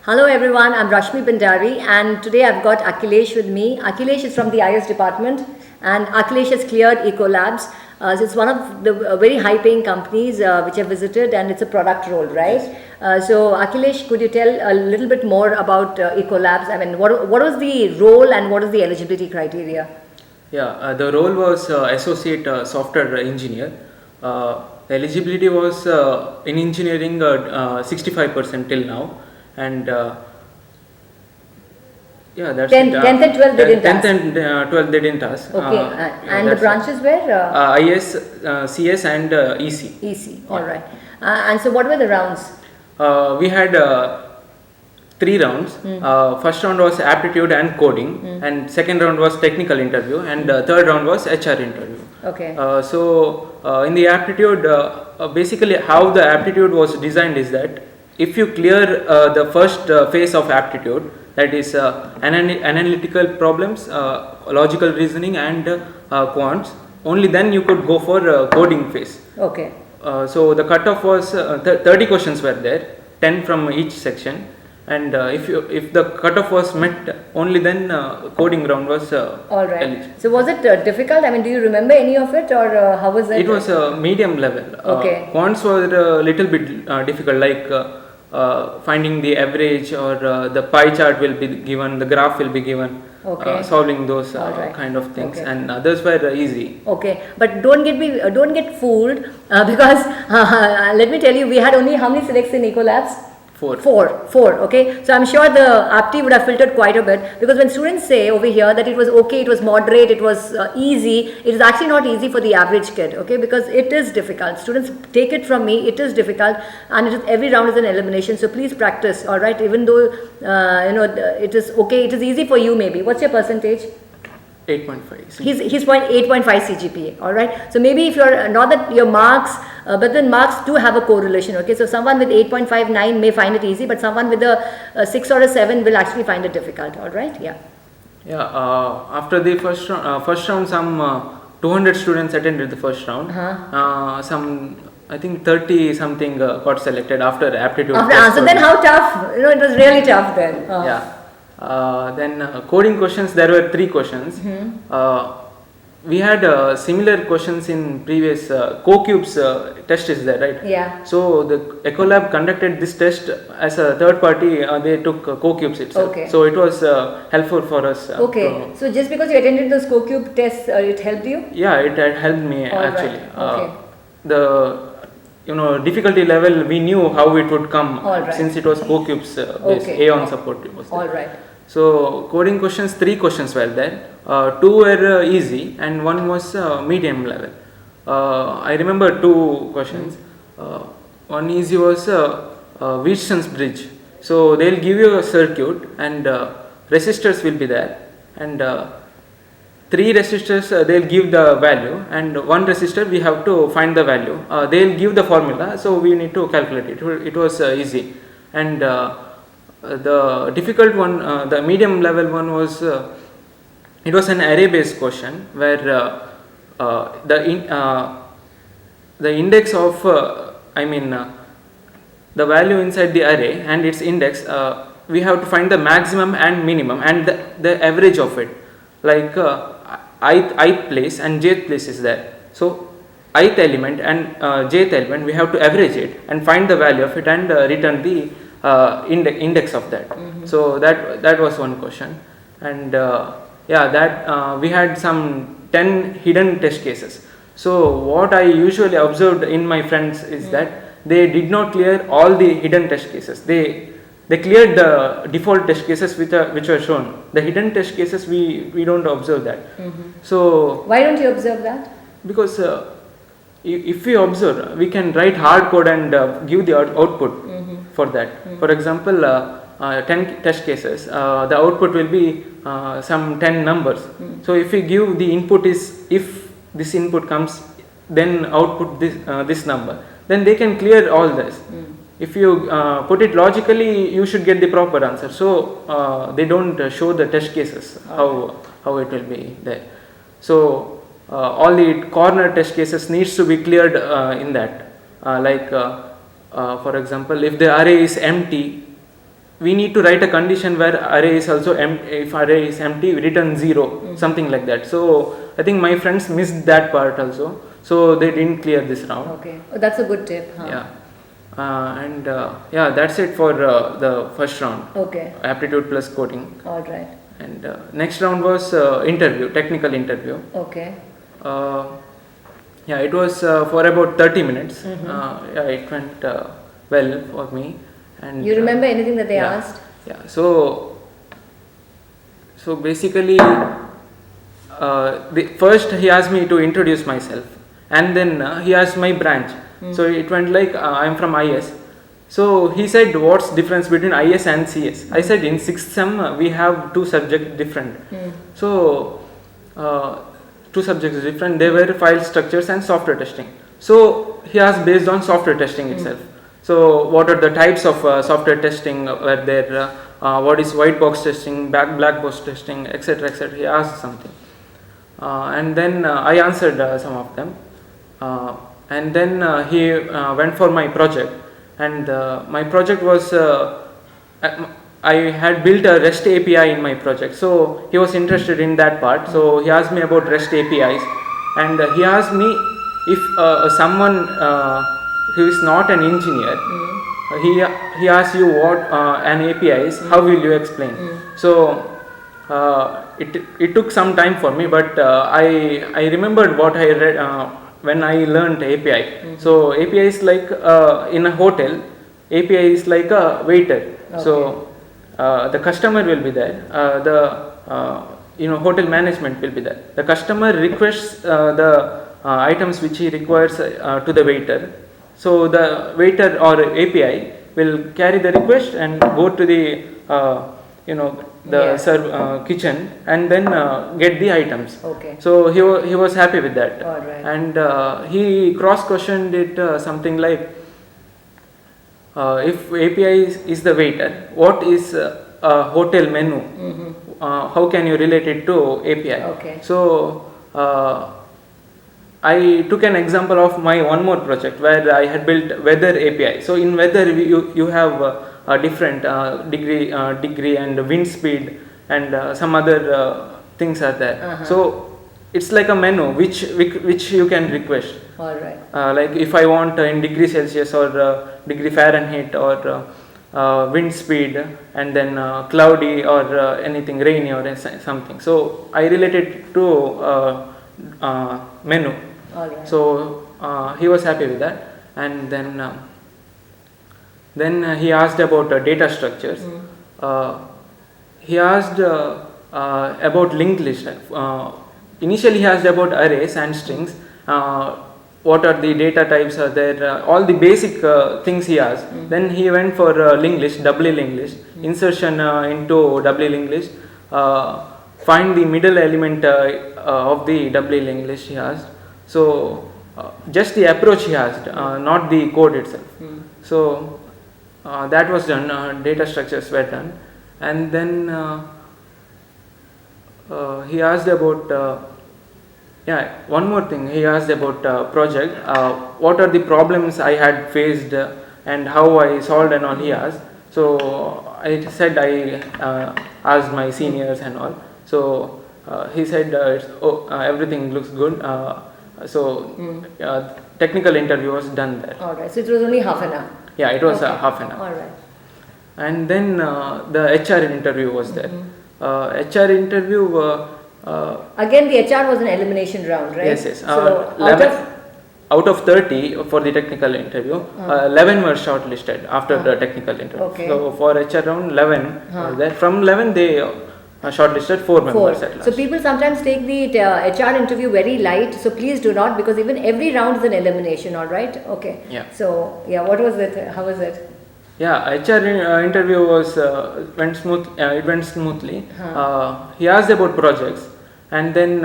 Hello everyone, I'm Rashmi Bhandary and today I've got Akhilesh with me. Akhilesh is from the IS department and Akhilesh has cleared Ecolabs. So it's one of the very high paying companies which I've visited, and it's a product role, right? Yes. So Akhilesh, could you tell a little bit more about Ecolabs? I mean, what was the role and what is the eligibility criteria? Yeah, the role was associate software engineer. The eligibility was in engineering 65% till now, and yeah, that's 10th, it. 10th and 12th they didn't 10th ask. and 12th they didn't ask. Okay, Yeah, and the that's it. branches were? IS, CS, and EC. EC, alright. And so what were the rounds? We had 3 rounds. First round was aptitude and coding, and second round was technical interview, and third round was HR interview. Okay. In the aptitude, basically how the aptitude was designed is that if you clear the first phase of aptitude, that is analytical problems, logical reasoning, and quants, only then you could go for coding phase. Okay. So the cutoff was 30 questions were there, 10 from each section, and if the cutoff was met, only then coding round was All right. eligible. So was it difficult? I mean, do you remember any of it, or how was it? It was a medium level. Okay. Quants were a little bit difficult, like finding the average, or the pie chart will be given, the graph will be given. Okay. Solving those Alright. kind of things, Okay. and others were easy. Okay, but don't get fooled because let me tell you, we had only how many selects in Ecolabs? 4. Four. Okay, so I'm sure the apti would have filtered quite a bit, because when students say over here that it was okay, it was moderate, it was easy, it is actually not easy for the average kid. Okay, because it is difficult. Students take it from me, it is difficult, and every round is an elimination. So please practice. All right, even though it is okay, it is easy for you maybe. What's your percentage? 8.5. He's 8.5 CGPA, all right. So maybe if you're not that your marks, but then marks do have a correlation. Okay, so someone with 8.59 may find it easy, but someone with a 6 or a 7 will actually find it difficult. All right, yeah. Yeah. After the first round, some 200 students attended the first round. Some, I think 30 something got selected after aptitude. So then how tough? It was really tough then. Yeah. Then coding questions, there were 3 questions. We had similar questions in previous CoCubes test is there, right? Yeah. So the Ecolab conducted this test as a third party. They took CoCubes itself. Okay. So it was helpful for us. Okay. So just because you attended those CoCube tests, it helped you? Yeah, it had helped me All actually. right. Okay. The difficulty level, we knew how it would come. All right. Since it was CoCubes based. Okay. Aeon support was there. All right. So coding questions, 3 questions were there. 2 were easy and 1 was medium level. I remember 2 questions. One easy was Wheatson's bridge. So they'll give you a circuit and resistors will be there, and 3 resistors they'll give the value, and 1 resistor we have to find the value. They'll give the formula, so we need to calculate it. It was easy, and the difficult one, the medium level one was it was an array based question where the index of the value inside the array and its index, we have to find the maximum and minimum and the average of it, like ith place and jth place is there. So ith element and jth element, we have to average it and find the value of it and return the index of that. So that was one question, and we had some 10 hidden test cases. So what I usually observed in my friends is that they did not clear all the hidden test cases. They cleared the default test cases which were shown. The hidden test cases we don't observe that. So why don't you observe that? Because if we observe, we can write hard code and give the output for that. For example, 10 test cases, the output will be some 10 numbers. So if we give the input is, if this input comes, then output this number, then they can clear all this. If you put it logically, you should get the proper answer. So they don't show the test cases, how it will be there. So all the corner test cases needs to be cleared in that. For example, if the array is empty, we need to write a condition where array is also empty. If array is empty, we return 0, something like that. So I think my friends missed that part also, so they didn't clear this round. Okay, oh, that's a good tip. Huh? Yeah. Yeah, that's it for the first round. Okay. Aptitude plus coding. All right. And next round was technical interview. Okay. Yeah, it was for about 30 minutes. Yeah, it went well for me. And You remember anything that they asked? Yeah. So basically, first he asked me to introduce myself, and then he asked my branch. So it went like I am from IS. So he said, what's difference between IS and CS? I said in 6th sem we have two subjects different. So 2 subjects different. They were file structures and software testing. So he asked based on software testing itself. So what are the types of software testing were there? What is white box testing, black box testing, etc., etc. He asked something, and then I answered some of them. And then he went for my project, and my project was I had built a REST API in my project, so he was interested in that part. So he asked me about REST APIs, and he asked me if someone who is not an engineer, he asks you what an API is, how will you explain? So it took some time for me, but I remembered what I read when I learned API. So API is like in a hotel, API is like a waiter. Okay. So the customer will be there, hotel management will be there. The customer requests the items which he requires to the waiter. So the waiter or API will carry the request and go to the kitchen and then get the items. Okay. So he was happy with that. All right. And he cross-questioned it something like, if API is the waiter, what is a hotel menu? How can you relate it to API? Okay. So I took an example of my one more project where I had built weather API. So in weather you have a different degree and wind speed and some other things are there. So it's like a menu which you can request. All right. Like if I want in degree Celsius or degree Fahrenheit or wind speed and then cloudy or anything rainy or something. So I related to menu. All right. So he was happy with that, and then he asked about data structures. He asked about linked list. Initially he asked about arrays and strings. What are the data types are there? All the basic things he asked. Then he went for linked list, doubly linked list, insertion into doubly linked list. Find the middle element of the doubly linked list he asked. So just the approach he asked, not the code itself. So that was done. Data structures were done, and then he asked about one more thing. He asked about project. What are the problems I had faced and how I solved and all he asked. So I said I asked my seniors and all. So he said everything looks good. Technical interview was done there. All right. So it was only half an hour. Yeah, it was half an hour. All right. And then the HR interview was there. HR interview. Again, the HR was an elimination round, right? Yes. So out of 30 for the technical interview, 11 were shortlisted after the technical interview. Okay. So for HR round, 11 were there. From 11, they shortlisted 4 members at last. So people sometimes take the HR interview very light. So please do not, because even every round is an elimination. All right. Okay. Yeah. So what was it? How was it? Yeah, HR interview was went smooth. It went smoothly. He asked about projects, and then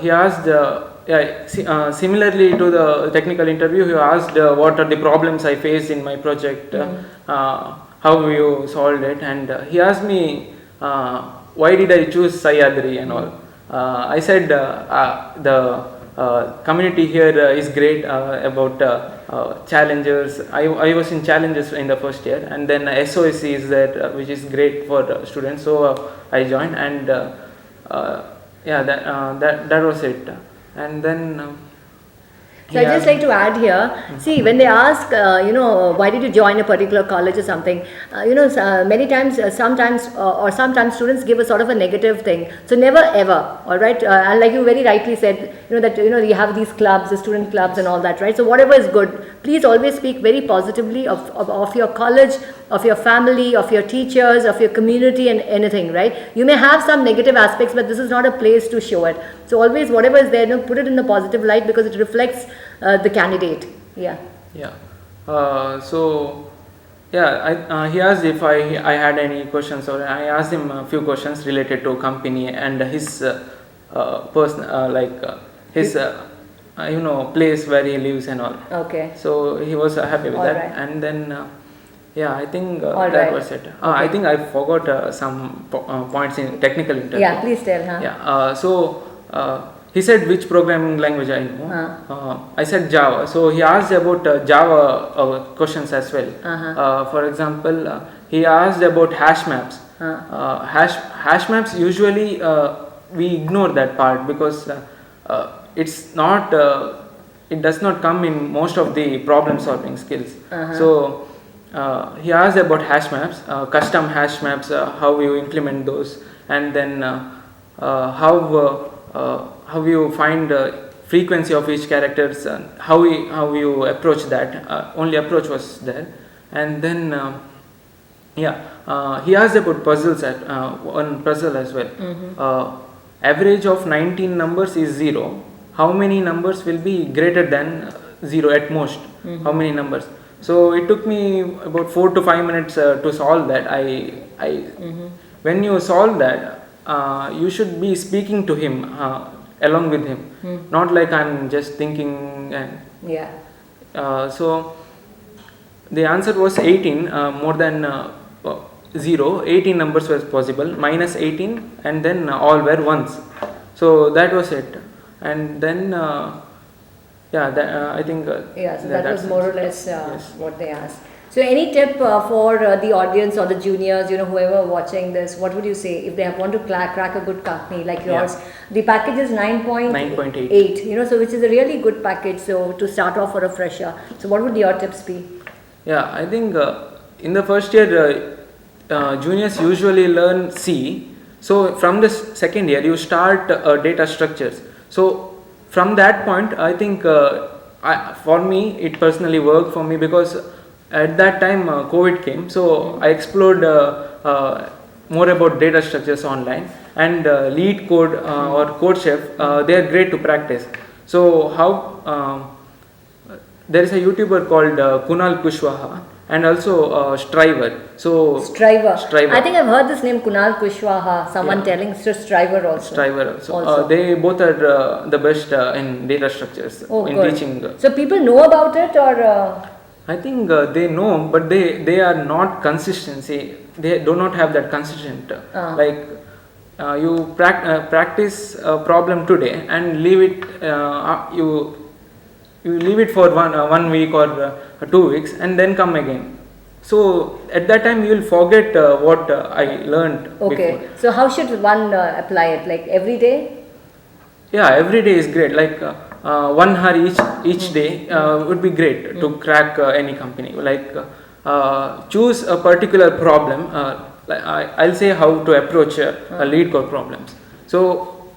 he asked. Similarly to the technical interview, he asked what are the problems I faced in my project, how you solved it, and he asked me why did I choose Sahyadri and all. I said the community here is great about challengers. I was in challenges in the first year, and then SOSC is there, which is great for students. So I joined, and yeah, that was it. And then So I'd just like to add here, see, when they ask, why did you join a particular college or something, many times, sometimes students give a sort of a negative thing. So never ever, all right? And like you very rightly said, that, you have these clubs, the student clubs and all that, right? So whatever is good, please always speak very positively of your college, of your family, of your teachers, of your community and anything, right? You may have some negative aspects, but this is not a place to show it. So always whatever is there, put it in the positive light, because it reflects the candidate. Yeah. Yeah. He asked if I had any questions, or I asked him a few questions related to company and his his place where he lives and all. Okay. So he was happy with All that, right. and then I think All that right. was it. Okay. I think I forgot some points in technical interview. Yeah, please tell. Huh? Yeah. He said which programming language I know. I said Java. So he asked about Java questions as well. For example, he asked about hash maps. Hash maps, usually we ignore that part, because it's not it does not come in most of the problem solving skills. So he asked about hash maps, custom hash maps, how you implement those, and then how you find frequency of each characters, how you approach that. Only approach was there. And then he asked about puzzles, one puzzle as well. Average of 19 numbers is 0. How many numbers will be greater than 0 at most? How many numbers? So it took me about 4 to 5 minutes to solve that. When you solve that, you should be speaking to him along with him, not like I'm just thinking. And so the answer was 18, more than 0. 18 numbers was possible, minus 18, and then all were ones. So that was it. And then I think so that was more or less what they asked. So any tip for the audience or the juniors, whoever watching this, what would you say if they want to crack a good company like yours? The package is 9.8, so which is a really good package, so to start off for a fresher. So what would your tips be? Yeah, I think in the first year, juniors usually learn C. So from the second year, you start data structures. So from that point, I think for me, it personally worked for me, because at that time COVID came. So I explored more about data structures online, and Lead Code or Code Chef, they are great to practice. So there is a YouTuber called Kunal Kushwaha, and also Striver. So Striver. I think I've heard this name, Kunal Kushwaha. Someone telling Striver also. Striver. So they both are the best in data structures in good. teaching. So people know about it, or? I think they know, but they are not consistency. They do not have that consistent. Like you practice a problem today and leave it. You leave it for 1 week or 2 weeks, and then come again. So at that time you will forget what I learned. Okay. Before. So how should one apply it? Like every day? Yeah, every day is great. Like 1 hour each day would be great to crack any company. Like choose a particular problem. I'll say how to approach lead code problems. So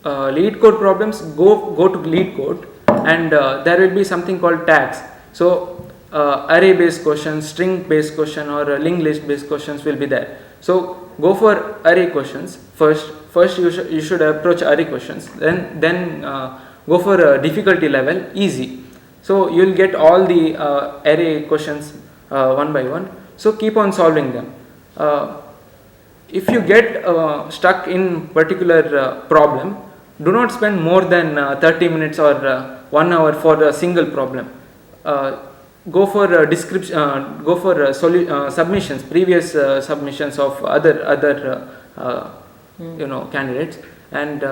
lead code problems, go to lead code, and there will be something called tags. So array based questions, string based question, or linked list based questions will be there. So go for array questions first. You should approach array questions. Then go for a difficulty level easy. So you will get all the array questions one by one. So keep on solving them. If you get stuck in particular problem, do not spend more than 30 minutes or 1 hour for a single problem. Go for description. Go for submissions, previous submissions of other candidates, and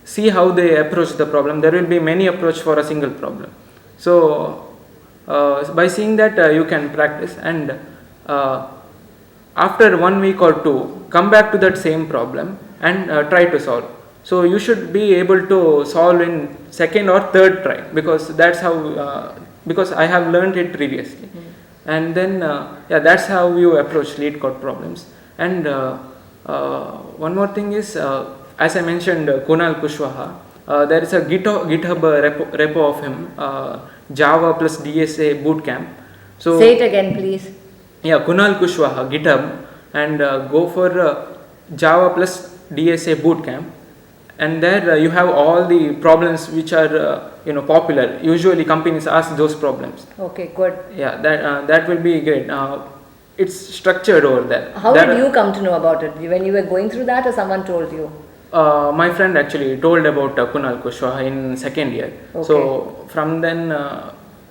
see how they approach the problem. There will be many approach for a single problem. So by seeing that you can practice, and after 1 week or two, come back to that same problem and try to solve. So you should be able to solve in second or third try, because that's how because I have learned it previously. And then yeah, that's how you approach lead code problems. And one more thing is, as I mentioned, Kunal Kushwaha, there is a GitHub repo of him, Java plus DSA bootcamp. So say it again, please. Yeah, Kunal Kushwaha, GitHub, and go for Java plus DSA bootcamp, and there you have all the problems which are popular. Usually companies ask those problems. Okay, good. Yeah, that will be great. It's structured over there. How did you come to know about it? When you were going through that, or someone told you? My friend actually told about Kunal Kushwaha in second year. Okay. So from then,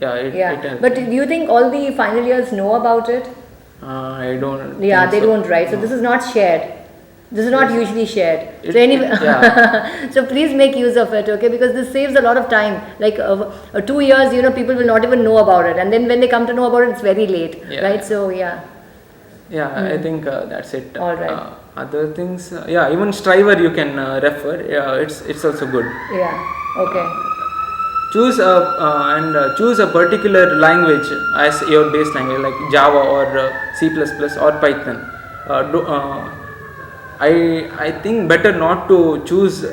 it helped. But do you think all the final years know about it? I don't. Yeah, they so. don't, right? So this is not shared. This is not usually shared. So anyway, so please make use of it, okay? Because this saves a lot of time. Like 2 years, people will not even know about it, and then when they come to know about it, it's very late, right? So yeah. Yeah, I think that's it. All right. Other things, even Striver you can refer. Yeah, it's also good. Yeah. Okay. Choose a particular language as your base language, like Java or C++ or Python. I think better not to choose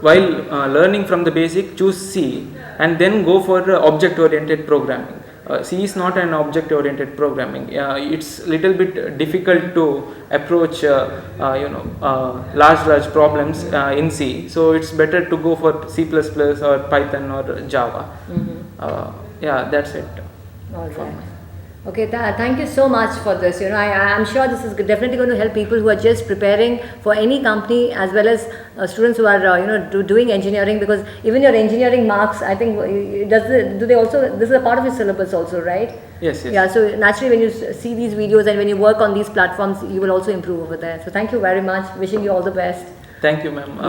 while learning from the basic. Choose C and then go for object oriented programming. C is not an object oriented programming. It's little bit difficult to approach large problems in C. So it's better to go for C++ or Python or Java. That's it. All right. Okay, thank you so much for this. I'm sure this is definitely going to help people who are just preparing for any company, as well as students who are doing engineering, because even your engineering marks, I think, do they also, this is a part of your syllabus also, right? Yes. Yeah, so naturally when you see these videos and when you work on these platforms, you will also improve over there. So thank you very much. Wishing you all the best. Thank you, ma'am.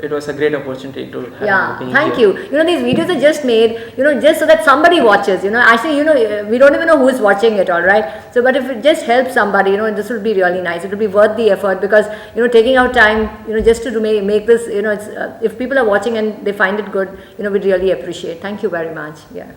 It was a great opportunity to have thank you. These videos are just made, just so that somebody watches. Actually, we don't even know who is watching it, all right? So, but if it just helps somebody, this will be really nice. It will be worth the effort, because, taking out time, just to make this, it's, if people are watching and they find it good, we'd really appreciate. Thank you very much. Yeah.